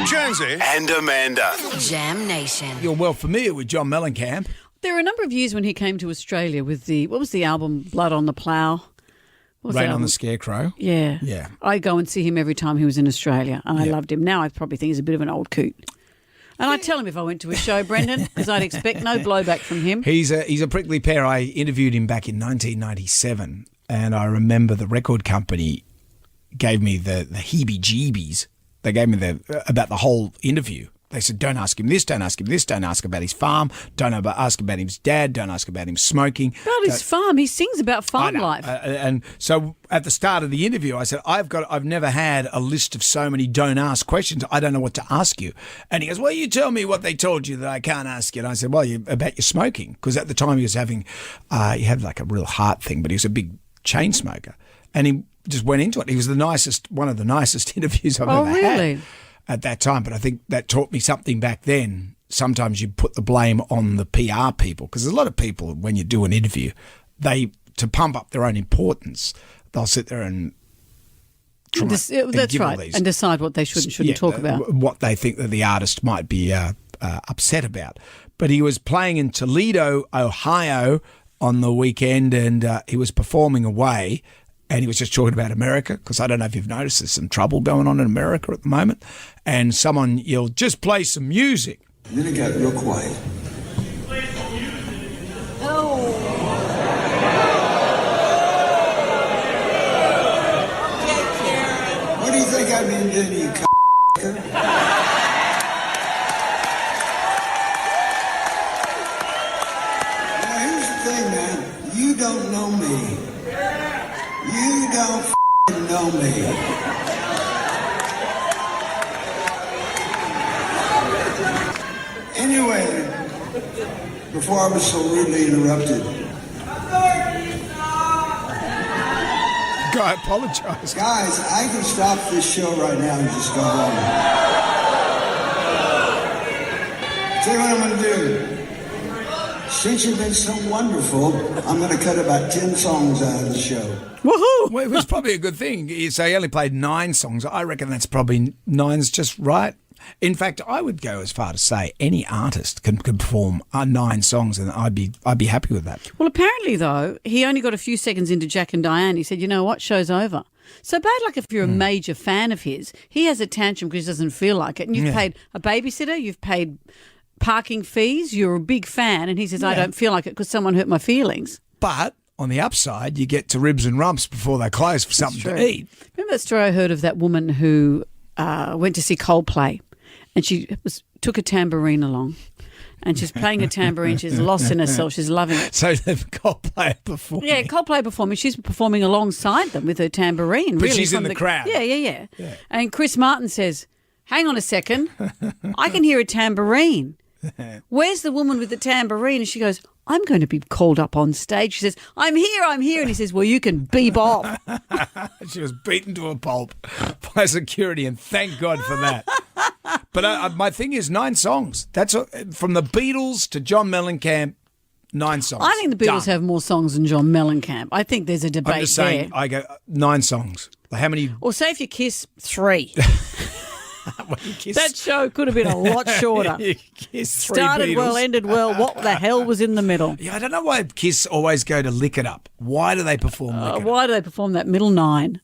Jonesy and Amanda. Jam Nation. You're well familiar with John Mellencamp. There were a number of years when he came to Australia with what was the album, Blood on the Plough? Rain on the Scarecrow. Yeah. Yeah. I go and see him every time he was in Australia, and I loved him. Now I probably think he's a bit of an old coot. And I'd tell him if I went to his show, Brendan, because I'd expect no blowback from him. He's a prickly pear. I interviewed him back in 1997, and I remember the record company gave me the heebie-jeebies. They gave me about the whole interview. They said, don't ask him this, don't ask him this, don't ask about his farm, don't ask about his dad, don't ask about him smoking. About his farm. He sings about farm life. And so at the start of the interview, I said, I've never had a list of so many don't ask questions. I don't know what to ask you. And he goes, well, you tell me what they told you that I can't ask you. And I said, well, about your smoking. Because at the time he was having, he had like a real heart thing, but he was a big chain smoker. And he just went into it. He was one of the nicest interviews I've ever had at that time. But I think that taught me something back then. Sometimes you put the blame on the PR people, because there's a lot of people, when you do an interview, to pump up their own importance, they'll sit there and that's right, and decide what they should and shouldn't talk about. What they think that the artist might be upset about. But he was playing in Toledo, Ohio on the weekend, and he was performing away. And he was just talking about America, because I don't know if you've noticed there's some trouble going on in America at the moment. And someone yelled, just play some music. And then it got real quiet. Oh. What do you think I've been doing, you c***er? Now, here's the thing, man. You don't know me. You don't know me. Anyway, before I was so rudely interrupted, I apologise. Guys, I can stop this show right now and just go home. Tell you what I'm going to do. Since you've been so wonderful, I'm going to cut about 10 songs out of the show. Woohoo! Well, it was probably a good thing. So he only played 9 songs. I reckon that's probably 9's just right. In fact, I would go as far to say any artist can perform 9 songs, and I'd be happy with that. Well, apparently, though, he only got a few seconds into Jack and Diane. He said, you know what, show's over. So bad luck if you're a major fan of his. He has a tantrum because he doesn't feel like it. And you've paid a babysitter, you've paid parking fees, you're a big fan, and he says, I don't feel like it because someone hurt my feelings. But on the upside, you get to ribs and rumps before they close for something to eat. Remember that story I heard of that woman who went to see Coldplay, and she took a tambourine along, and she's playing a tambourine. She's lost in herself. She's loving it. So the Coldplay performing. Yeah, Coldplay performing. She's performing alongside them with her tambourine. But really, she's in the crowd. Yeah. And Chris Martin says, hang on a second. I can hear a tambourine. Where's the woman with the tambourine? And she goes, I'm going to be called up on stage. She says, I'm here. And he says, well, you can beep off. She was beaten to a pulp by security, and thank God for that. But my thing is 9 songs. That's from the Beatles to John Mellencamp, 9 songs. I think the Beatles have more songs than John Mellencamp. I think there's a debate I'm just saying, there. I go 9 songs. How many? Or say if you kiss 3. That show could have been a lot shorter. Started Beatles. well, ended well. What the hell was in the middle? Yeah, I don't know why Kiss always go to Lick It Up. Why do they perform Lick It Up? Why do they perform that middle 9?